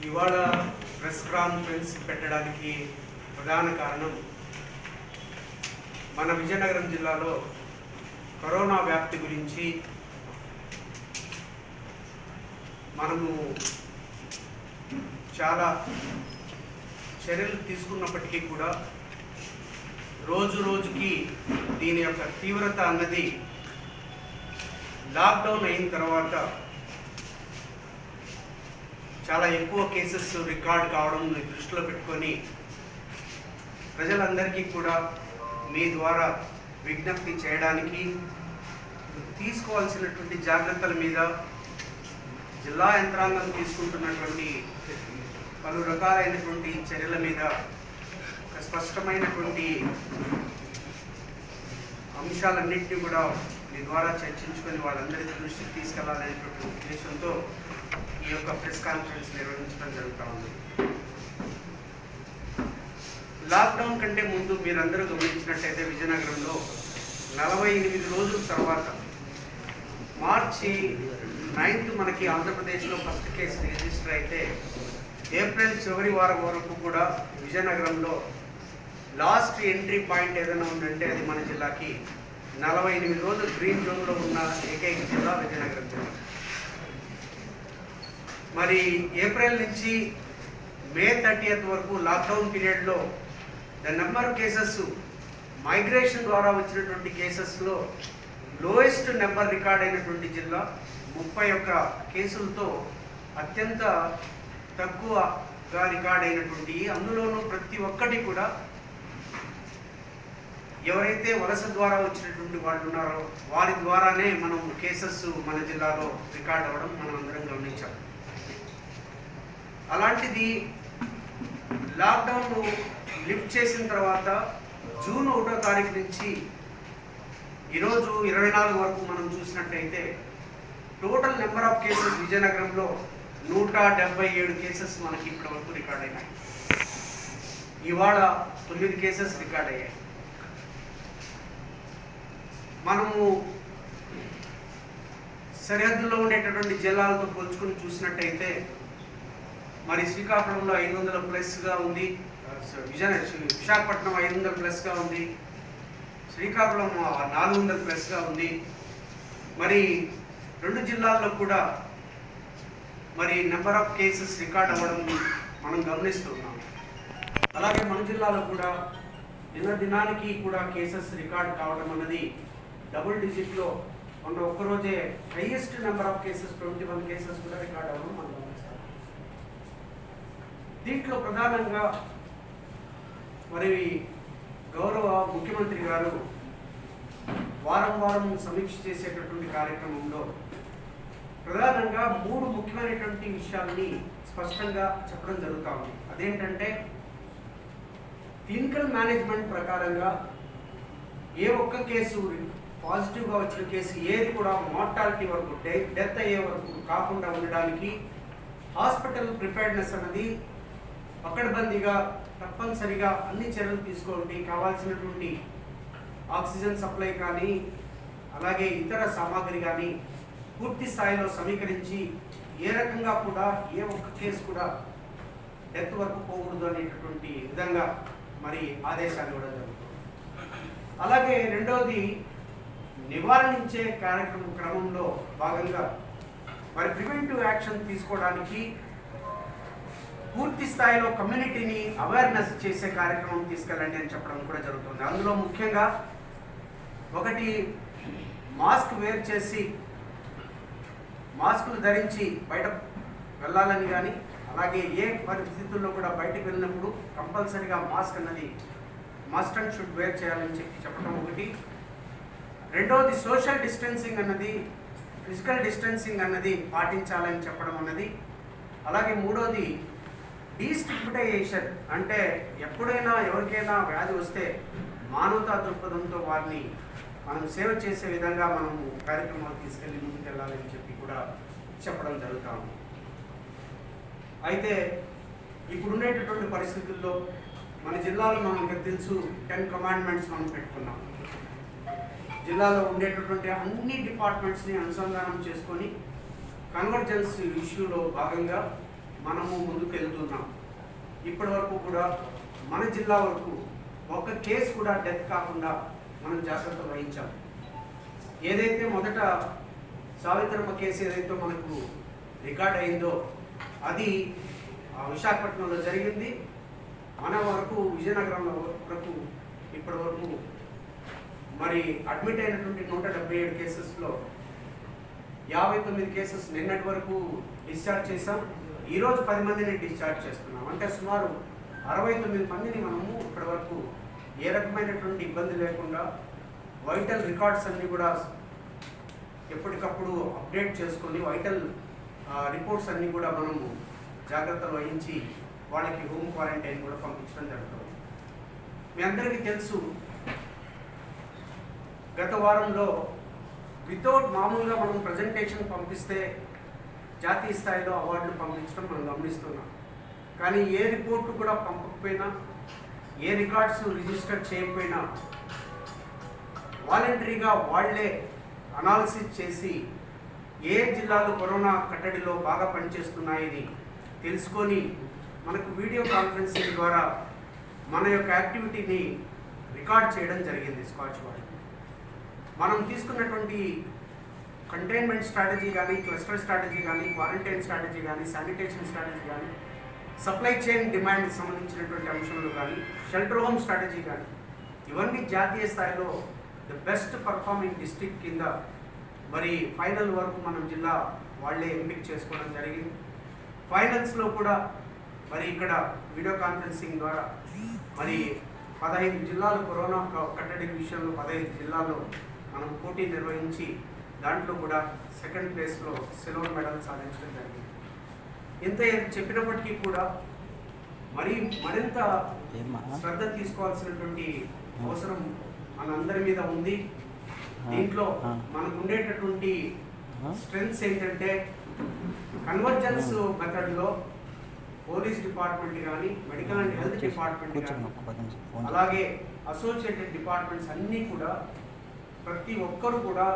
ఇవాళ press conference పెట్టడానికి ప్రధాన కారణం మన విజయనగరం జిల్లాలో కరోనా వ్యాప్తి గురించి మనము చాలా చర్యలు తీసుకున్నప్పటికీ కూడా రోజు రోజుకి దీని యొక్క తీవ్రత అన్నది లాక్డౌన్ అయిన తర్వాత చాలా ఎక్కువ కేసెస్ రికార్డ్ కావడం దృష్టిలో పెట్టుకొని ప్రజలందరికీ కూడా మీ ద్వారా విజ్ఞప్తి చేయడానికి తీసుకోవాల్సినటువంటి జాగ్రత్తల మీద జిల్లా యంత్రాంగం తీసుకుంటున్నటువంటి పలు రకాలైనటువంటి చర్యల మీద ఒక స్పష్టమైనటువంటి అంశాలన్నింటినీ కూడా మీ ద్వారా చర్చించుకొని వాళ్ళందరి దృష్టికి తీసుకెళ్లాలనేటువంటి ఉద్దేశంతో ఈ యొక్క ప్రెస్ కాన్ఫరెన్స్ నిర్వహించడం జరుగుతూ ఉంది. లాక్డౌన్ కంటే ముందు మీరందరూ గమనించినట్టయితే విజయనగరంలో 48 రోజుల తర్వాత మార్చి 9th మనకి ఆంధ్రప్రదేశ్లో ఫస్ట్ కేసు రిజిస్టర్ అయితే ఏప్రిల్ చివరి వారం వరకు కూడా విజయనగరంలో లాస్ట్ ఎంట్రీ పాయింట్ ఏదైనా ఉందంటే అది మన జిల్లాకి 48 రోజులు గ్రీన్ జోన్లో ఉన్న ఏకైక జిల్లా విజయనగరం జిల్లా. మరి ఏప్రిల్ నుంచి మే 30th వరకు లాక్డౌన్ పీరియడ్లో the number of cases migration ద్వారా వచ్చినటువంటి కేసెస్లో లోయెస్ట్ నెంబర్ రికార్డ్ అయినటువంటి జిల్లా 31 కేసులతో అత్యంత తక్కువగా రికార్డ్ అయినటువంటి, అందులోనూ ప్రతి ఒక్కటి కూడా ఎవరైతే వలస ద్వారా వచ్చినటువంటి వాళ్ళు ఉన్నారో వారి ద్వారానే మనం కేసెస్ మన జిల్లాలో రికార్డ్ అవ్వడం మనం అందరం గమనించాం. అలాంటిది లాక్డౌన్ లిఫ్ట్ చేసిన తర్వాత జూన్ 1వ తారీఖు నుంచి ఈరోజు 24 వరకు మనం చూసినట్టయితే టోటల్ నెంబర్ ఆఫ్ కేసెస్ విజయనగరంలో 177 కేసెస్ మనకి ఇప్పటి వరకు రికార్డ్ అయినాయి. ఇవాళ 9 కేసెస్ రికార్డ్ అయ్యాయి. మనము సరిహద్దులో ఉండేటటువంటి జిల్లాలతో పోల్చుకొని చూసినట్టయితే మరి శ్రీకాకుళంలో 500+ ఉంది, విశాఖపట్నం 500+ ఉంది, శ్రీకాకుళం 400+ ఉంది. మరి 2 జిల్లాల్లో కూడా మరి నెంబర్ ఆఫ్ కేసెస్ రికార్డ్ అవ్వడం మనం గమనిస్తున్నాం. అలాగే మన జిల్లాలో కూడా దినానికి కూడా కేసెస్ రికార్డ్ కావడం అన్నది డబుల్ డిజిట్లో మొన్న ఒక్కరోజే highest number of cases 21 cases కూడా రికార్డ్ అవ్వడం మనం గమనిస్తాం. దీంట్లో ప్రధానంగా మరి గౌరవ ముఖ్యమంత్రి గారు వారం వారం సమీక్ష చేసేటటువంటి కార్యక్రమంలో ప్రధానంగా 3 ముఖ్యమైనటువంటి విషయాల్ని స్పష్టంగా చెప్పడం జరుగుతూ ఉంది. అదేంటంటే క్లినికల్ మేనేజ్మెంట్ ప్రకారంగా ఏ ఒక్క కేసు పాజిటివ్గా వచ్చిన కేసు ఏది కూడా మార్టాలిటీ వరకు డెత్ అయ్యే వరకు కాకుండా ఉండడానికి హాస్పిటల్ ప్రిపేర్డ్నెస్ అన్నది పకడ్బందీగా తప్పనిసరిగా అన్ని చర్యలు తీసుకోండి. కావాల్సినటువంటి ఆక్సిజన్ సప్లై కానీ అలాగే ఇతర సామాగ్రి కానీ పూర్తి స్థాయిలో సమీకరించి ఏ రకంగా కూడా ఏ ఒక్క కేసు కూడా డెత్ వరకు పోకూడదు అనేటటువంటి విధంగా మరి ఆదేశాలు ఇవ్వడం జరుగుతుంది. అలాగే రెండవది నివారించే క్రమంలో భాగంగా మరి ప్రివెంటివ్ యాక్షన్ తీసుకోవడానికి పూర్తి స్థాయిలో కమ్యూనిటీని అవేర్నెస్ చేసే కార్యక్రమం తీసుకెళ్ళండి అని చెప్పడం కూడా జరుగుతుంది. అందులో ముఖ్యంగా ఒకటి మాస్క్ వేర్ చేసి మాస్కులు ధరించి బయట వెళ్ళాలని కానీ అలాగే ఏ పరిస్థితుల్లో కూడా బయటకు వెళ్ళినప్పుడు కంపల్సరీగా మాస్క్ అన్నది మస్ట్ అండ్ షుడ్ వేర్ చేయాలని చెప్పడం ఒకటి. రెండవది సోషల్ డిస్టెన్సింగ్ అన్నది ఫిజికల్ డిస్టెన్సింగ్ అన్నది పాటించాలని చెప్పడం అన్నది. అలాగే మూడోది డీస్టిగ్మటైజేషన్, అంటే ఎప్పుడైనా ఎవరికైనా వ్యాధి వస్తే మానవతా దృక్పథంతో వారిని మనం సేవ చేసే విధంగా మనం కార్యక్రమాలు తీసుకెళ్ళి ముందుకెళ్ళాలని చెప్పి కూడా చెప్పడం జరుగుతూ ఉంది. అయితే ఇప్పుడుండేటటువంటి పరిస్థితుల్లో మన జిల్లాలో మనకు తెలుసు 10 కమాండ్మెంట్స్ మనం పెట్టుకున్నాం. జిల్లాలో ఉండేటటువంటి అన్ని డిపార్ట్మెంట్స్ని అనుసంధానం చేసుకొని కన్వర్జెన్స్ ఇష్యూలో భాగంగా మనము ముందుకు వెళ్తున్నాం. ఇప్పటి వరకు కూడా మన జిల్లా వరకు ఒక్క కేసు కూడా డెత్ కాకుండా మనం జాగ్రత్త వహించాం. ఏదైతే మొదట సావిత్రమ్మ కేసు ఏదైతే మనకు రికార్డ్ అయిందో అది విశాఖపట్నంలో జరిగింది. మన వరకు విజయనగరంలో వరకు ఇప్పటి వరకు మరి అడ్మిట్ అయినటువంటి 177 కేసెస్లో 59 కేసెస్ నిన్నటి వరకు డిశ్చార్జ్ చేసాం. ఈరోజు 10 మందిని డిశ్చార్జ్ చేస్తున్నాం. అంటే సుమారు 69 మందిని మనము ఇప్పటి వరకు ఏ రకమైనటువంటి ఇబ్బంది లేకుండా వైటల్ రికార్డ్స్ అన్నీ కూడా ఎప్పటికప్పుడు అప్డేట్ చేసుకొని వైటల్ రిపోర్ట్స్ అన్నీ కూడా మనము జాగ్రత్తలు వహించి వాళ్ళకి హోమ్ క్వారంటైన్ కూడా పంపించడం జరుగుతుంది. మీ అందరికీ తెలుసు, గత వారంలో వితౌట్ మామూలుగా మనం ప్రజెంటేషన్ పంపిస్తే జాతీయ స్థాయిలో అవార్డులు పంపించడం మనం గమనిస్తున్నాం. కానీ ఏ రిపోర్టు కూడా పంపకపోయినా, ఏ రికార్డ్స్ రిజిస్టర్ చేయకపోయినా వాలంటరీగా వాళ్లే అనాలిసిస్ చేసి ఏ జిల్లాలు కరోనా కట్టడిలో బాగా పనిచేస్తున్నాయని తెలుసుకొని మనకు వీడియో కాన్ఫరెన్సింగ్ ద్వారా మన యొక్క యాక్టివిటీని రికార్డ్ చేయడం జరిగింది. స్కాచ్ వాళ్ళు మనం తీసుకున్నటువంటి కంటైన్మెంట్ స్ట్రాటజీ కానీ, క్లస్టర్ స్ట్రాటజీ కానీ, క్వారంటైన్ స్ట్రాటజీ కానీ, శానిటేషన్ స్ట్రాటజీ కానీ, సప్లై చైన్ డిమాండ్కి సంబంధించినటువంటి అంశాలు కానీ, షెల్టర్ హోమ్ స్ట్రాటజీ కానీ, ఇవన్నీ జాతీయ స్థాయిలో ద బెస్ట్ పర్ఫార్మింగ్ డిస్ట్రిక్ట్ కింద మరి ఫైనల్ వరకు మనం జిల్లా వాళ్ళే ఎంపిక చేసుకోవడం జరిగింది. ఫైనల్స్లో కూడా మరి ఇక్కడ వీడియో కాన్ఫరెన్సింగ్ ద్వారా మరి 15 జిల్లాలు కరోనా కట్టడి విషయంలో 15 జిల్లాల్లో మనం పోటీ నిర్వహించి దాంట్లో కూడా సెకండ్ ప్లేస్లో సిల్వర్ మెడల్ సాధించడం జరిగింది. ఇంత చెప్పినప్పటికీ కూడా మరింత శ్రద్ధ తీసుకోవాల్సినటువంటి అవసరం మనందరి మీద ఉంది. దీంట్లో మనకు ఉండేటటువంటి స్ట్రెంగ్స్ ఏంటంటే కన్వర్జెన్స్ మెథడ్లో పోలీస్ డిపార్ట్మెంట్ కానీ, మెడికల్ అండ్ హెల్త్ డిపార్ట్మెంట్ కానీ, అలాగే అసోసియేటెడ్ డిపార్ట్మెంట్స్ అన్నీ కూడా ప్రతి ఒక్కరు కూడా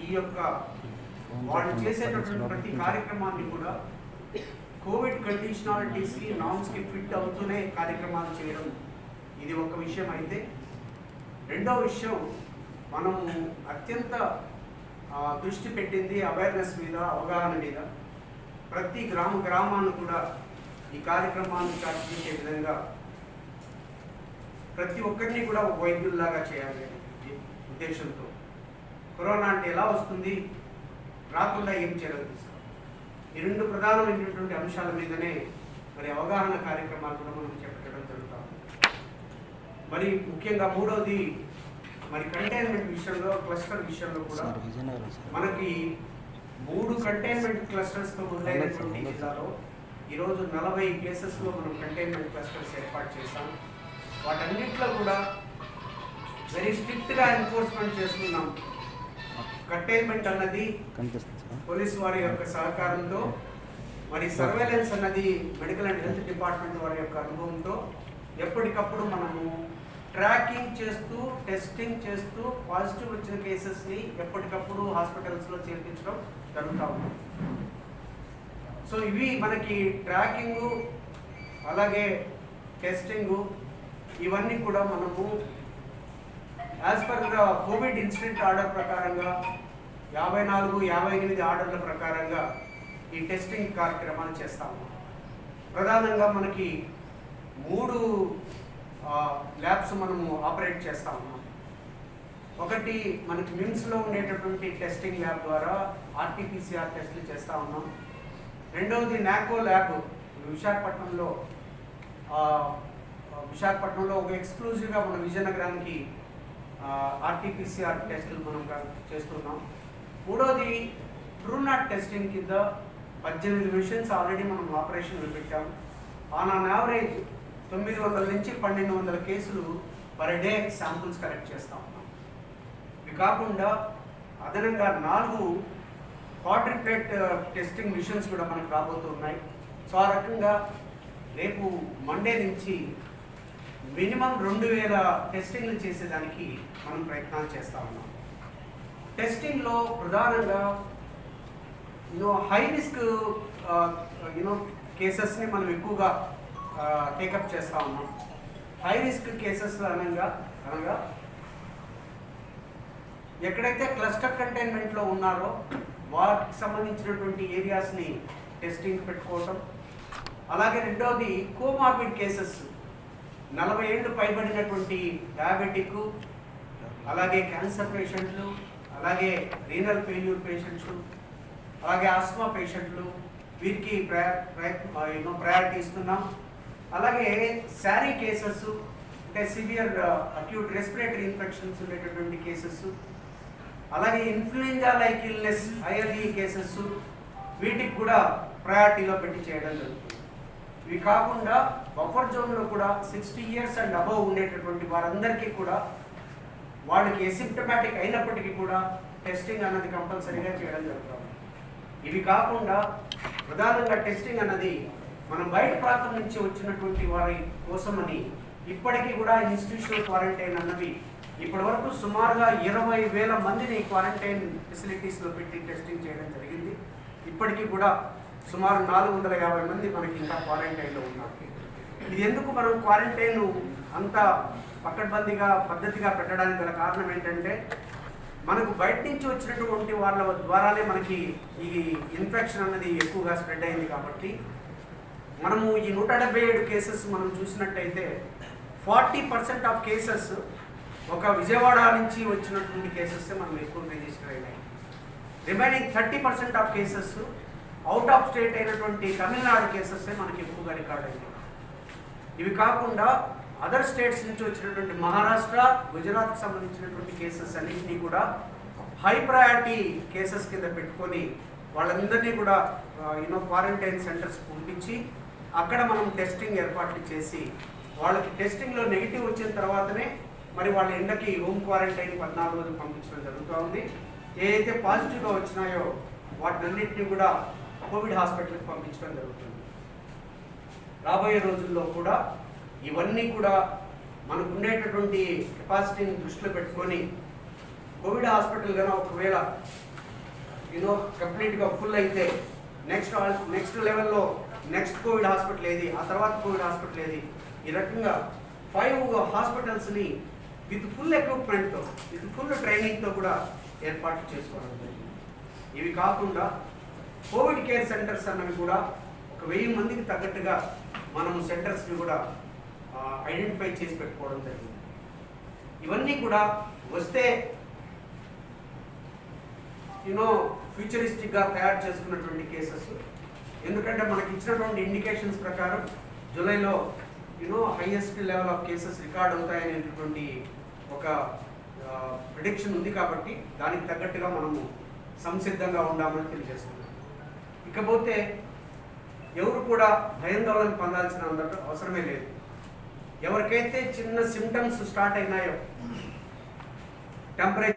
ఈ యొక్క వాళ్ళు చేసేటటువంటి ప్రతి కార్యక్రమాన్ని కూడా కోవిడ్ కండిషనాలిటీస్కి, నామ్స్కి ఫిట్ అవుతూనే కార్యక్రమాలు చేయడం ఇది ఒక విషయం. అయితే రెండో విషయం, మనము అత్యంత దృష్టి పెట్టింది అవేర్నెస్ మీద, అవగాహన మీద. ప్రతి గ్రామాన్ని కూడా ఈ కార్యక్రమాన్ని చాటించే విధంగా ప్రతి ఒక్కరిని కూడా వైద్యుల్లాగా చేయాలి ఉద్దేశంతో. కరోనా అంటే ఎలా వస్తుంది, రాకుండా ఏం చర్యలు తీసుకోవాలి, ఈ రెండు ప్రధానమైనటువంటి అంశాల మీదనే మరి అవగాహన కార్యక్రమాలు కూడా మనం చేపట్టడం జరుగుతాం. మరి ముఖ్యంగా మూడవది మరి కంటైన్మెంట్ విషయంలో, క్లస్టర్ విషయంలో కూడా మనకి 3 కంటైన్మెంట్ క్లస్టర్స్తో మొదలైనటువంటి జిల్లాలో ఈరోజు 40 ప్లేసెస్లో మనం కంటైన్మెంట్ క్లస్టర్స్ ఏర్పాటు చేశాం. వాటన్నిటిలో కూడా వెరీ స్ట్రిక్ట్గా ఎన్ఫోర్స్మెంట్ చేస్తున్నాం. కంటైన్మెంట్ అన్నది పోలీస్ వారి యొక్క సహకారంతో, మరి సర్వేలెన్స్ అన్నది మెడికల్ అండ్ హెల్త్ డిపార్ట్మెంట్ వారి యొక్క అనుభవంతో ఎప్పటికప్పుడు మనము ట్రాకింగ్ చేస్తూ, టెస్టింగ్ చేస్తూ, పాజిటివ్ వచ్చిన కేసెస్ని ఎప్పటికప్పుడు హాస్పిటల్స్లో చేర్పించడం జరుగుతూ ఉంది. సో ఇవి మనకి ట్రాకింగు, అలాగే టెస్టింగు, ఇవన్నీ కూడా మనము as per Covid incident order ప్రకారంగా 54, 58 ఆర్డర్ల ప్రకారంగా ఈ టెస్టింగ్ కార్యక్రమాలు చేస్తాము. ప్రధానంగా మనకి 3 ల్యాబ్స్ మనము ఆపరేట్ చేస్తా ఉన్నాం. ఒకటి మనకి మిమ్స్లో ఉండేటటువంటి టెస్టింగ్ ల్యాబ్ ద్వారా ఆర్టీపీసీఆర్ టెస్టులు చేస్తూ ఉన్నాం. రెండవది నాకో ల్యాబ్ విశాఖపట్నంలో ఒక ఎక్స్క్లూజివ్గా మన విజయనగరానికి ఆర్టీపీసీఆర్ టెస్టులు మనం చేస్తున్నాం. మూడవది ట్రూనాట్ టెస్టింగ్ కింద 18 మిషన్స్ ఆల్రెడీ మనం ఆపరేషన్లు పెట్టాం. ఆన్ యావరేజ్ 900 నుంచి 1200 కేసులు పర్ డే శాంపుల్స్ కలెక్ట్ చేస్తూ ఉన్నాం. ఇవి కాకుండా అదనంగా 4 క్వాడ్రిప్లెట్ టెస్టింగ్ మిషన్స్ కూడా మనకు రాబోతున్నాయి. సో ఆ రకంగా రేపు మండే నుంచి మినిమం 2000 టెస్టింగ్లు చేసేదానికి మనం ప్రయత్నాలు చేస్తూ ఉన్నాం. టెస్టింగ్లో ప్రధానంగా హై రిస్క్ కేసెస్ని మనం ఎక్కువగా టేకప్ చేస్తూ ఉన్నాం. హై రిస్క్ కేసెస్ అనగా ఎక్కడైతే క్లస్టర్ కంటైన్మెంట్లో ఉన్నారో వాటికి సంబంధించినటువంటి ఏరియాస్ని టెస్టింగ్ పెట్టుకోవటం. అలాగే రెండవది కోమార్బిడ్ కేసెస్, 40 ఏళ్ళు పైబడినటువంటి డయాబెటిక్, అలాగే క్యాన్సర్ పేషెంట్లు, అలాగే రీనల్ ఫెయిల్యూర్ పేషెంట్స్, అలాగే ఆస్మా పేషెంట్లు, వీరికి ప్రయారిటీ ఇస్తున్నాం. అలాగే శారీ కేసెస్ అంటే సివియర్ అక్యూట్ రెస్పిరేటరీ ఇన్ఫెక్షన్స్ ఉండేటటువంటి కేసెస్, అలాగే ఇన్ఫ్లుయెంజా లైక్ ఇల్నెస్ ఐఎల్ఈ కేసెస్, వీటికి కూడా ప్రయారిటీలో పెట్టి చేయడం జరుగుతుంది. ఇవి కాకుండా బఫర్ జోన్లో కూడా 60 years అండ్ అబవ్ ఉండేటటువంటి వారందరికీ కూడా వాళ్ళకి ఎసిమ్టమాటిక్ అయినప్పటికీ కూడా టెస్టింగ్ అన్నది కంపల్సరీగా చేయడం జరుగుతుంది. ఇవి కాకుండా ప్రధానంగా టెస్టింగ్ అన్నది మనం బయట ప్రాంతం నుంచి వచ్చినటువంటి వారి కోసమని ఇప్పటికీ కూడా ఇన్స్టిట్యూషనల్ క్వారంటైన్ అన్నవి ఇప్పటి వరకు సుమారుగా 20,000 మందిని క్వారంటైన్ ఫెసిలిటీస్లో పెట్టి టెస్టింగ్ చేయడం జరిగింది. ఇప్పటికీ కూడా సుమారు 450 మంది మనకి ఇంకా క్వారంటైన్లో ఉన్నారు. ఇది ఎందుకు మనం క్వారంటైన్ అంత పకడ్బందీగా పద్ధతిగా పెట్టడానికి గల కారణం ఏంటంటే మనకు బయట నుంచి వచ్చినటువంటి వాళ్ళ ద్వారానే మనకి ఈ ఇన్ఫెక్షన్ అన్నది ఎక్కువగా స్ప్రెడ్ అయింది. కాబట్టి మనము ఈ 177 కేసెస్ మనం చూసినట్టయితే 40% ఆఫ్ కేసెస్ ఒక విజయవాడ నుంచి వచ్చినటువంటి కేసెస్ మనం ఎక్కువ రిజిస్టర్ అయినాయి. Remaining 30% of cases out of state అయినటువంటి తమిళనాడు కేసెస్ మనకి ఎక్కువగా రికార్డ్ అయింది. ఇవి కాకుండా అదర్ స్టేట్స్ నుంచి వచ్చినటువంటి మహారాష్ట్ర, గుజరాత్కి సంబంధించినటువంటి కేసెస్ అన్నింటినీ కూడా హై ప్రయారిటీ కేసెస్ కింద పెట్టుకొని వాళ్ళందరినీ కూడా క్వారంటైన్ సెంటర్స్ పంపించి అక్కడ మనం టెస్టింగ్ ఏర్పాట్లు చేసి వాళ్ళకి టెస్టింగ్లో నెగిటివ్ వచ్చిన తర్వాతనే మరి వాళ్ళ ఎండకి హోమ్ క్వారంటైన్ 14 రోజులు పంపించడం జరుగుతూ ఉంది. ఏదైతే పాజిటివ్గా వచ్చినాయో వాటినన్నింటినీ కూడా కోవిడ్ హాస్పిటల్కి పంపించడం జరుగుతుంది. రాబోయే రోజుల్లో కూడా ఇవన్నీ కూడా మనకు ఉండేటటువంటి కెపాసిటీని దృష్టిలో పెట్టుకొని కోవిడ్ హాస్పిటల్ కన్నా ఒకవేళ కంప్లీట్గా ఫుల్ అయితే నెక్స్ట్ లెవెల్లో నెక్స్ట్ కోవిడ్ హాస్పిటల్ ఏది, ఆ తర్వాత కోవిడ్ హాస్పిటల్ ఏది, ఈ రకంగా 5 హాస్పిటల్స్ని విత్ ఫుల్ ఎక్విప్మెంట్తో విత్ ఫుల్ ట్రైనింగ్తో కూడా ఏర్పాటు చేసుకోవడం జరిగింది. ఇవి కాకుండా కోవిడ్ కేర్ సెంటర్స్ అన్నవి కూడా 1000 మందికి తగ్గట్టుగా మనం సెంటర్స్ని కూడా ఐడెంటిఫై చేసి పెట్టుకోవడం జరిగింది. ఇవన్నీ కూడా వస్తే ఫ్యూచరిస్టిక్గా తయారు చేసుకున్నటువంటి కేసెస్. ఎందుకంటే మనకి ఇచ్చినటువంటి ఇండికేషన్స్ ప్రకారం జూలైలో highest level of cases record అవుతాయనేటటువంటి ఒక ప్రిడిక్షన్ ఉంది. కాబట్టి దానికి తగ్గట్టుగా మనము సంసిద్ధంగా ఉండామని తెలియజేస్తున్నాం. ఇకపోతే ఎవరు కూడా భయాందోళన పొందాల్సిన అవసరమే లేదు. ఎవరికైతే చిన్న సిమ్టమ్స్ స్టార్ట్ అయినాయో, టెంపరేచర్